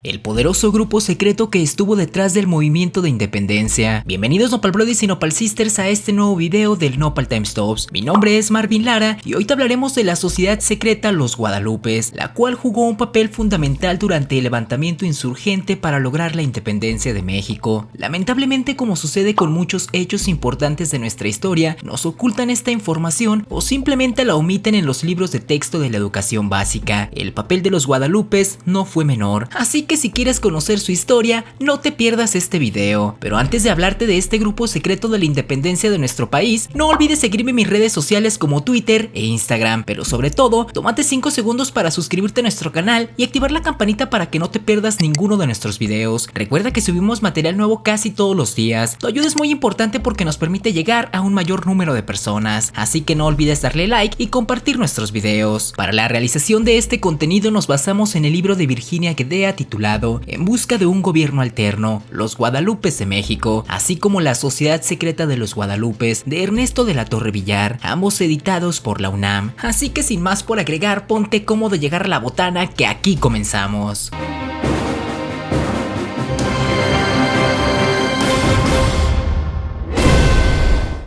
El poderoso grupo secreto que estuvo detrás del movimiento de independencia. Bienvenidos Nopal Brothers y Nopal Sisters a este nuevo video del Nopal Time Stops. Mi nombre es Marvin Lara y hoy te hablaremos de la sociedad secreta Los Guadalupes, la cual jugó un papel fundamental durante el levantamiento insurgente para lograr la independencia de México. Lamentablemente, como sucede con muchos hechos importantes de nuestra historia, nos ocultan esta información o simplemente la omiten en los libros de texto de la educación básica. El papel de los Guadalupes no fue menor, así que si quieres conocer su historia, no te pierdas este video. Pero antes de hablarte de este grupo secreto de la independencia de nuestro país, no olvides seguirme en mis redes sociales como Twitter e Instagram. Pero sobre todo, tómate 5 segundos para suscribirte a nuestro canal y activar la campanita para que no te pierdas ninguno de nuestros videos. Recuerda que subimos material nuevo casi todos los días. Tu ayuda es muy importante porque nos permite llegar a un mayor número de personas. Así que no olvides darle like y compartir nuestros videos. Para la realización de este contenido nos basamos en el libro de Virginia Guedea titulado En busca de un gobierno alterno, Los Guadalupes de México, así como La Sociedad Secreta de los Guadalupes de Ernesto de la Torre Villar, ambos editados por la UNAM. Así que sin más por agregar, ponte cómodo llegar a la botana que aquí comenzamos.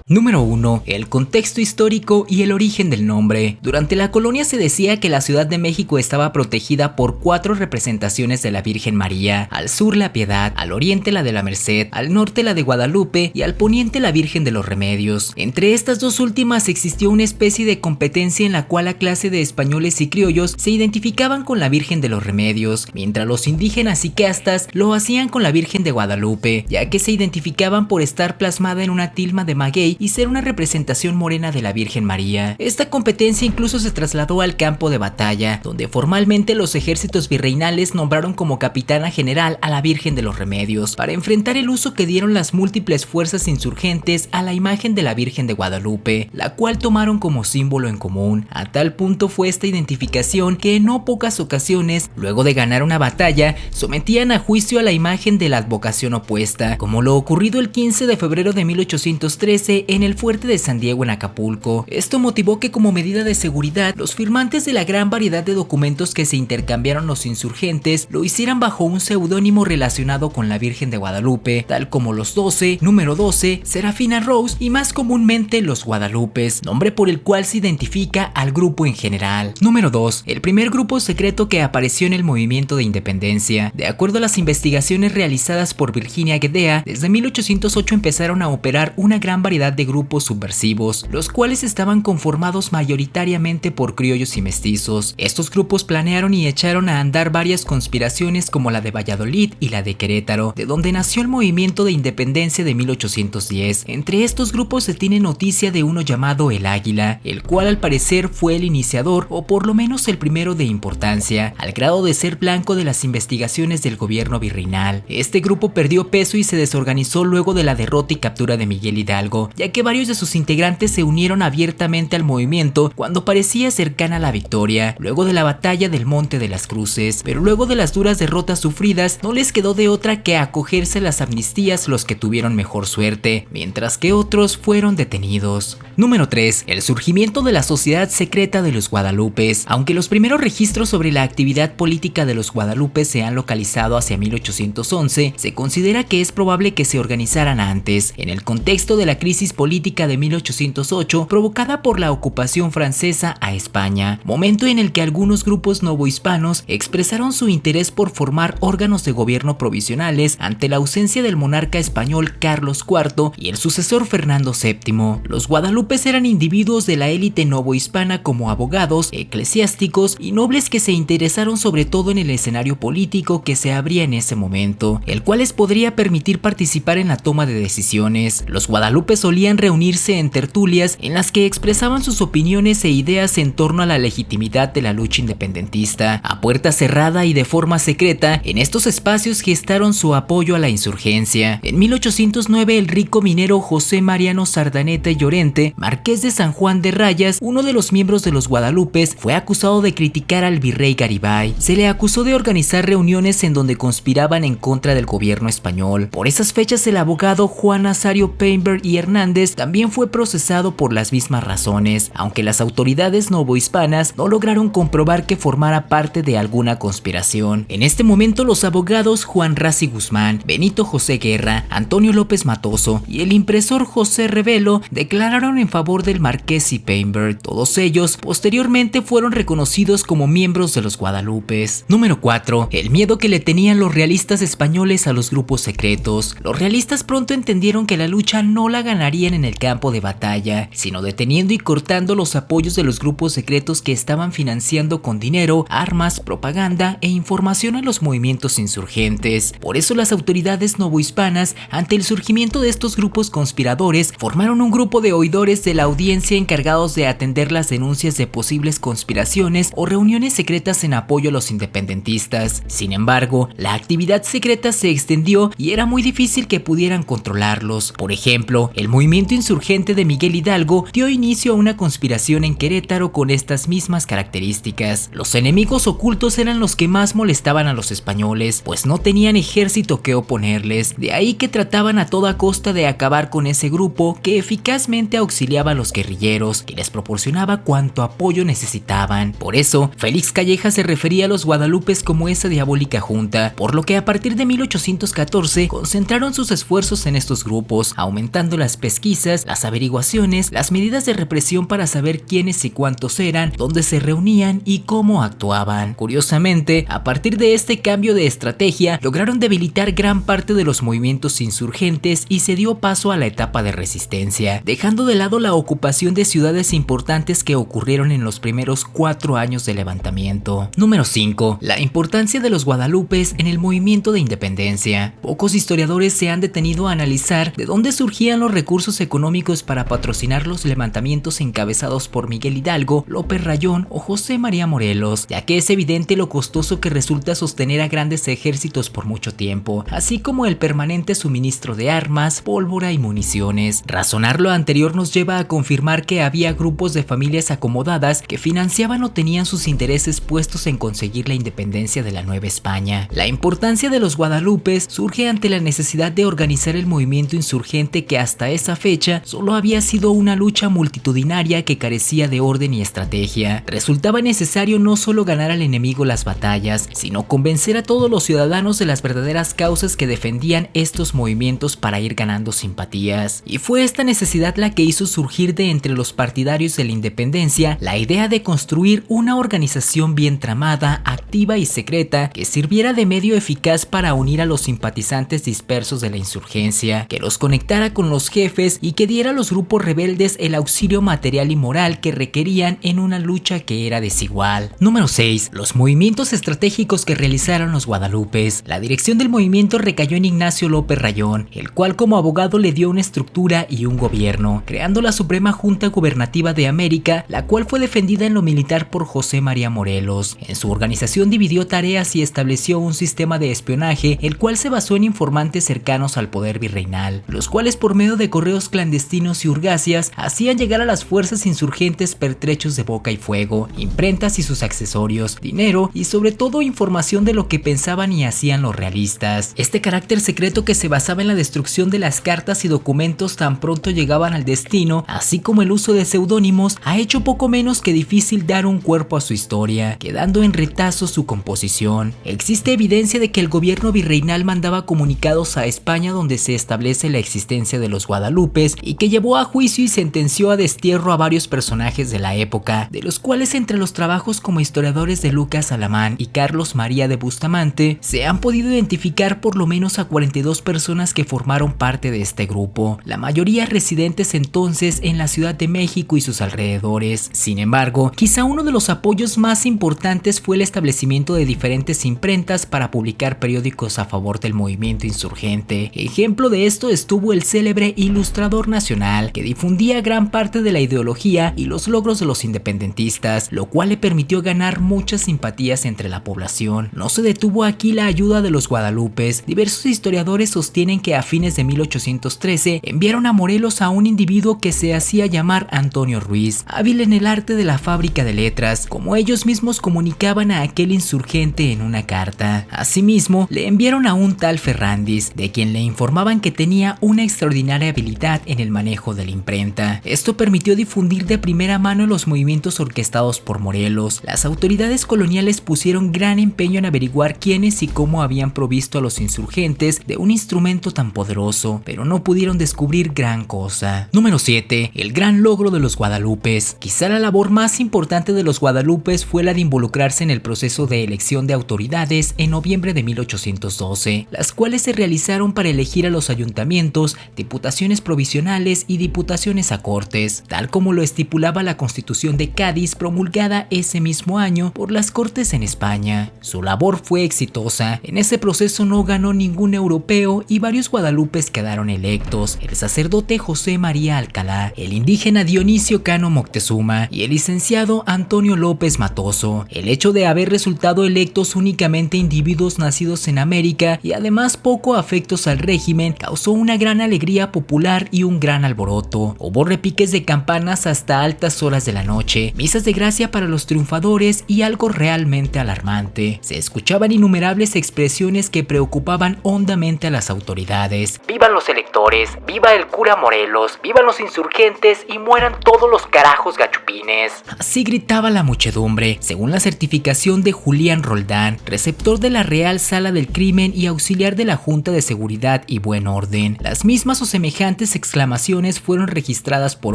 Número 1. El contexto histórico y el origen del nombre. Durante la colonia se decía que la Ciudad de México estaba protegida por 4 representaciones de la Virgen María: al sur la Piedad, al oriente la de la Merced, al norte la de Guadalupe y al poniente la Virgen de los Remedios. Entre estas dos últimas existió una especie de competencia en la cual la clase de españoles y criollos se identificaban con la Virgen de los Remedios, mientras los indígenas y castas lo hacían con la Virgen de Guadalupe, ya que se identificaban por estar plasmada en una tilma de maguey y ser una representación morena de la Virgen María. Esta competencia incluso se trasladó al campo de batalla, donde formalmente los ejércitos virreinales nombraron como capitana general a la Virgen de los Remedios, para enfrentar el uso que dieron las múltiples fuerzas insurgentes a la imagen de la Virgen de Guadalupe, la cual tomaron como símbolo en común. A tal punto fue esta identificación que en no pocas ocasiones, luego de ganar una batalla, sometían a juicio a la imagen de la advocación opuesta, como lo ocurrido el 15 de febrero de 1813 en el fuerte de San Diego en Acapulco. Esto motivó que, como medida de seguridad, los firmantes de la gran variedad de documentos que se intercambiaron los insurgentes lo hicieran bajo un seudónimo relacionado con la Virgen de Guadalupe, tal como los 12, número 12, Serafina Rose y más comúnmente los Guadalupes, nombre por el cual se identifica al grupo en general. Número 2. El primer grupo secreto que apareció en el movimiento de independencia. De acuerdo a las investigaciones realizadas por Virginia Guedea, desde 1808 empezaron a operar una gran variedad de grupos subversivos, los cuales estaban conformados mayoritariamente por criollos y mestizos. Estos grupos planearon y echaron a andar varias conspiraciones como la de Valladolid y la de Querétaro, de donde nació el movimiento de independencia de 1810. Entre estos grupos se tiene noticia de uno llamado El Águila, el cual al parecer fue el iniciador o por lo menos el primero de importancia, al grado de ser blanco de las investigaciones del gobierno virreinal. Este grupo perdió peso y se desorganizó luego de la derrota y captura de Miguel Hidalgo, ya que varios de sus integrantes se unieron abiertamente al movimiento cuando parecía cercana a la victoria, luego de la batalla del Monte de las Cruces. Pero luego de las duras derrotas sufridas, no les quedó de otra que acogerse a las amnistías los que tuvieron mejor suerte, mientras que otros fueron detenidos. Número 3. El surgimiento de la Sociedad Secreta de los Guadalupes. Aunque los primeros registros sobre la actividad política de los Guadalupes se han localizado hacia 1811, se considera que es probable que se organizaran antes, en el contexto de la crisis política de 1808 provocada por la ocupación francesa a España, momento en el que algunos grupos novohispanos expresaron su interés por formar órganos de gobierno provisionales ante la ausencia del monarca español Carlos IV y el sucesor Fernando VII. Los Guadalupes eran individuos de la élite novohispana como abogados, eclesiásticos y nobles que se interesaron sobre todo en el escenario político que se abría en ese momento, el cual les podría permitir participar en la toma de decisiones. Los Guadalupes solían reunirse en tertulias en las que expresaban sus opiniones e ideas en torno a la legitimidad de la lucha independentista. A puerta cerrada y de forma secreta, en estos espacios gestaron su apoyo a la insurgencia. En 1809, el rico minero José Mariano Sardaneta Llorente, marqués de San Juan de Rayas, uno de los miembros de los Guadalupes, fue acusado de criticar al virrey Garibay. Se le acusó de organizar reuniones en donde conspiraban en contra del gobierno español. Por esas fechas, el abogado Juan Nazario Peinberg y Hernández Fernández también fue procesado por las mismas razones, aunque las autoridades novohispanas no lograron comprobar que formara parte de alguna conspiración. En este momento los abogados Juan Rassi Guzmán, Benito José Guerra, Antonio López Matoso y el impresor José Revelo declararon en favor del marqués y Painberg. Todos ellos posteriormente fueron reconocidos como miembros de los Guadalupes. Número 4. El miedo que le tenían los realistas españoles a los grupos secretos. Los realistas pronto entendieron que la lucha no la ganarían en el campo de batalla, sino deteniendo y cortando los apoyos de los grupos secretos que estaban financiando con dinero, armas, propaganda e información a los movimientos insurgentes. Por eso las autoridades novohispanas, ante el surgimiento de estos grupos conspiradores, formaron un grupo de oidores de la audiencia encargados de atender las denuncias de posibles conspiraciones o reuniones secretas en apoyo a los independentistas. Sin embargo, la actividad secreta se extendió y era muy difícil que pudieran controlarlos. Por ejemplo, el movimiento insurgente de Miguel Hidalgo dio inicio a una conspiración en Querétaro con estas mismas características. Los enemigos ocultos eran los que más molestaban a los españoles, pues no tenían ejército que oponerles, de ahí que trataban a toda costa de acabar con ese grupo que eficazmente auxiliaba a los guerrilleros, que les proporcionaba cuanto apoyo necesitaban. Por eso, Félix Calleja se refería a los guadalupes como esa diabólica junta, por lo que a partir de 1814 concentraron sus esfuerzos en estos grupos, aumentando las pesquisas, las averiguaciones, las medidas de represión para saber quiénes y cuántos eran, dónde se reunían y cómo actuaban. Curiosamente, a partir de este cambio de estrategia, lograron debilitar gran parte de los movimientos insurgentes y se dio paso a la etapa de resistencia, dejando de lado la ocupación de ciudades importantes que ocurrieron en los primeros 4 años de levantamiento. Número 5. La importancia de los guadalupes en el movimiento de independencia. Pocos historiadores se han detenido a analizar de dónde surgían los recursos económicos para patrocinar los levantamientos encabezados por Miguel Hidalgo, López Rayón o José María Morelos, ya que es evidente lo costoso que resulta sostener a grandes ejércitos por mucho tiempo, así como el permanente suministro de armas, pólvora y municiones. Razonar lo anterior nos lleva a confirmar que había grupos de familias acomodadas que financiaban o tenían sus intereses puestos en conseguir la independencia de la Nueva España. La importancia de los guadalupes surge ante la necesidad de organizar el movimiento insurgente que hasta esa fecha solo había sido una lucha multitudinaria que carecía de orden y estrategia. Resultaba necesario no solo ganar al enemigo las batallas, sino convencer a todos los ciudadanos de las verdaderas causas que defendían estos movimientos para ir ganando simpatías. Y fue esta necesidad la que hizo surgir de entre los partidarios de la independencia la idea de construir una organización bien tramada, activa y secreta que sirviera de medio eficaz para unir a los simpatizantes dispersos de la insurgencia, que los conectara con los jefes y que diera a los grupos rebeldes el auxilio material y moral que requerían en una lucha que era desigual. Número 6. Los movimientos estratégicos que realizaron los guadalupes. La dirección del movimiento recayó en Ignacio López Rayón, el cual como abogado le dio una estructura y un gobierno, creando la Suprema Junta Gubernativa de América, la cual fue defendida en lo militar por José María Morelos. En su organización dividió tareas y estableció un sistema de espionaje, el cual se basó en informantes cercanos al poder virreinal, los cuales por medio de correos clandestinos y urgacias hacían llegar a las fuerzas insurgentes pertrechos de boca y fuego, imprentas y sus accesorios, dinero y sobre todo información de lo que pensaban y hacían los realistas. Este carácter secreto que se basaba en la destrucción de las cartas y documentos tan pronto llegaban al destino, así como el uso de seudónimos, ha hecho poco menos que difícil dar un cuerpo a su historia, quedando en retazo su composición. Existe evidencia de que el gobierno virreinal mandaba comunicados a España donde se establece la existencia de los guadalupes y que llevó a juicio y sentenció a destierro a varios personajes de la época, de los cuales entre los trabajos como historiadores de Lucas Alamán y Carlos María de Bustamante se han podido identificar por lo menos a 42 personas que formaron parte de este grupo, la mayoría residentes entonces en la Ciudad de México y sus alrededores. Sin embargo, quizá uno de los apoyos más importantes fue el establecimiento de diferentes imprentas para publicar periódicos a favor del movimiento insurgente. Ejemplo de esto estuvo el célebre Ilustrador Nacional, que difundía gran parte de la ideología y los logros de los independentistas, lo cual le permitió ganar muchas simpatías entre la población. No se detuvo aquí la ayuda de los guadalupes. Diversos historiadores sostienen que a fines de 1813 enviaron a Morelos a un individuo que se hacía llamar Antonio Ruiz, hábil en el arte de la fábrica de letras, como ellos mismos comunicaban a aquel insurgente en una carta. Asimismo, le enviaron a un tal Ferrandis, de quien le informaban que tenía una extraordinaria habilidad habilidad en el manejo de la imprenta. Esto permitió difundir de primera mano los movimientos orquestados por Morelos. Las autoridades coloniales pusieron gran empeño en averiguar quiénes y cómo habían provisto a los insurgentes de un instrumento tan poderoso, pero no pudieron descubrir gran cosa. Número 7. El gran logro de los guadalupes. Quizá la labor más importante de los guadalupes fue la de involucrarse en el proceso de elección de autoridades en noviembre de 1812, las cuales se realizaron para elegir a los ayuntamientos, diputaciones provisionales y diputaciones a cortes, tal como lo estipulaba la Constitución de Cádiz promulgada ese mismo año por las Cortes en España. Su labor fue exitosa. En ese proceso no ganó ningún europeo y varios guadalupes quedaron electos: el sacerdote José María Alcalá, el indígena Dionisio Cano Moctezuma y el licenciado Antonio López Matoso. El hecho de haber resultado electos únicamente individuos nacidos en América y además poco afectos al régimen causó una gran alegría popular y un gran alboroto. Hubo repiques de campanas hasta altas horas de la noche, misas de gracia para los triunfadores y algo realmente alarmante: se escuchaban innumerables expresiones que preocupaban hondamente a las autoridades. ¡Vivan los electores! ¡Viva el cura Morelos! ¡Vivan los insurgentes! ¡Y mueran todos los carajos gachupines! Así gritaba la muchedumbre, según la certificación de Julián Roldán, receptor de la Real Sala del Crimen y auxiliar de la Junta de Seguridad y Buen Orden. Las mismas o semejantes exclamaciones fueron registradas por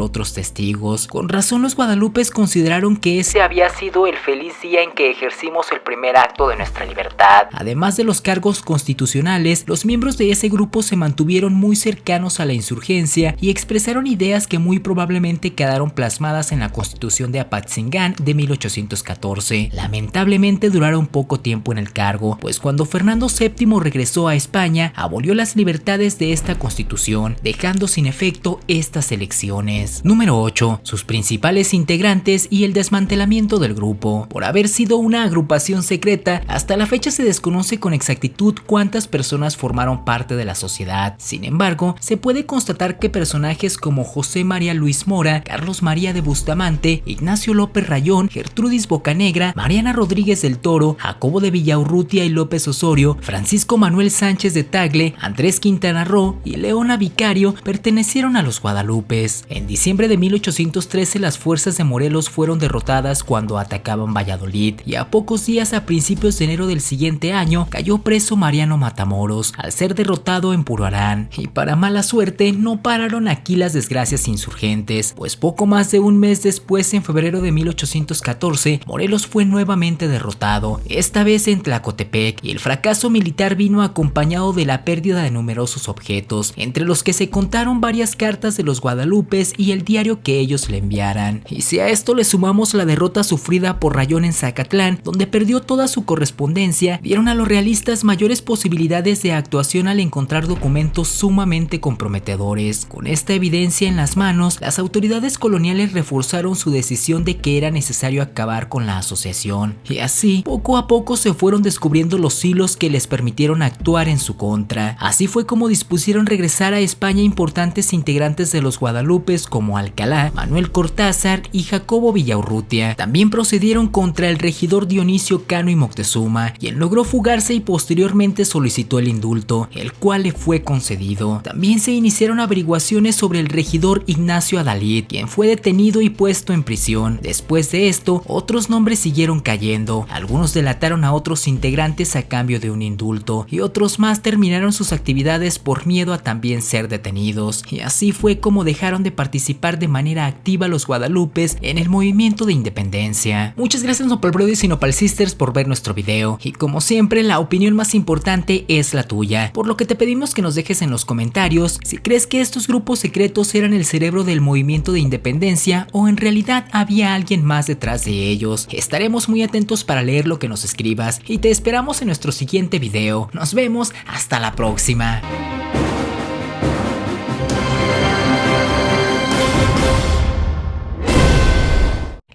otros testigos. Con razón, los guadalupes consideraron que ese había sido el feliz día en que ejercimos el primer acto de nuestra libertad. Además de los cargos constitucionales, los miembros de ese grupo se mantuvieron muy cercanos a la insurgencia y expresaron ideas que muy probablemente quedaron plasmadas en la Constitución de Apatzingán de 1814. Lamentablemente duraron poco tiempo en el cargo, pues cuando Fernando VII regresó a España, abolió las libertades de esta constitución, dejando sin efecto estas elecciones. Número 8. Sus principales integrantes y el desmantelamiento del grupo. Por haber sido una agrupación secreta, hasta la fecha se desconoce con exactitud cuántas personas formaron parte de la sociedad. Sin embargo, se puede constatar que personajes como José María Luis Mora, Carlos María de Bustamante, Ignacio López Rayón, Gertrudis Bocanegra, Mariana Rodríguez del Toro, Jacobo de Villaurrutia y López Osorio, Francisco Manuel Sánchez de Tagle, Andrés Quintana Roo y Leona Vicario pertenecieron a los guadalupes. En diciembre de 1813 las fuerzas de Morelos fueron derrotadas cuando atacaban Valladolid, y a pocos días, a principios de enero del siguiente año, cayó preso Mariano Matamoros al ser derrotado en Puruarán. Y para mala suerte no pararon aquí las desgracias insurgentes, pues poco más de un mes después, en febrero de 1814, Morelos fue nuevamente derrotado, esta vez en Tlacotepec, y el fracaso militar vino acompañado de la pérdida de numerosos objetos, entre los que se contaron varias cartas de los guadalupes y el diario que ellos le enviaran. Y si a esto le sumamos la derrota sufrida por Rayón en Zacatlán, donde perdió toda su correspondencia, dieron a los realistas mayores posibilidades de actuación al encontrar documentos sumamente comprometedores. Con esta evidencia en las manos, las autoridades coloniales reforzaron su decisión de que era necesario acabar con la asociación, y así poco a poco se fueron descubriendo los hilos que les permitieron actuar en su contra. Así fue como dispusieron regresar a España importantes integrantes de los guadalupes como Alcalá, Manuel Cortázar y Jacobo Villaurrutia. También procedieron contra el regidor Dionisio Cano y Moctezuma, quien logró fugarse y posteriormente solicitó el indulto, el cual le fue concedido. También se iniciaron averiguaciones sobre el regidor Ignacio Adalid, quien fue detenido y puesto en prisión. Después de esto, otros nombres siguieron cayendo. Algunos delataron a otros integrantes a cambio de un indulto, y otros más terminaron sus actividades por miedo a también ser detenidos. Y así fue como dejaron de participar de manera activa los guadalupes en el movimiento de independencia. Muchas gracias Nopal Brothers y Nopal Sisters por ver nuestro video, y como siempre la opinión más importante es la tuya, por lo que te pedimos que nos dejes en los comentarios si crees que estos grupos secretos eran el cerebro del movimiento de independencia o en realidad había alguien más detrás de ellos. Estaremos muy atentos para leer lo que nos escribas y te esperamos en nuestro siguiente video. Nos vemos, hasta la próxima.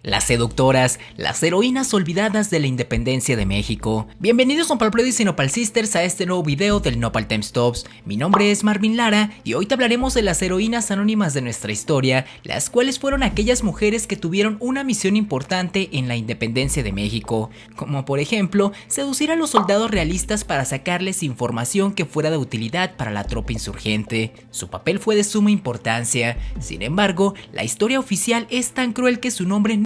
La Las seductoras, las heroínas olvidadas de la independencia de México. Bienvenidos Nopal Brothers y Nopal Sisters a este nuevo video del Nopal Timestamps. Mi nombre es Marvin Lara y hoy te hablaremos de las heroínas anónimas de nuestra historia, las cuales fueron aquellas mujeres que tuvieron una misión importante en la independencia de México, como por ejemplo, seducir a los soldados realistas para sacarles información que fuera de utilidad para la tropa insurgente. Su papel fue de suma importancia, sin embargo, la historia oficial es tan cruel que su nombre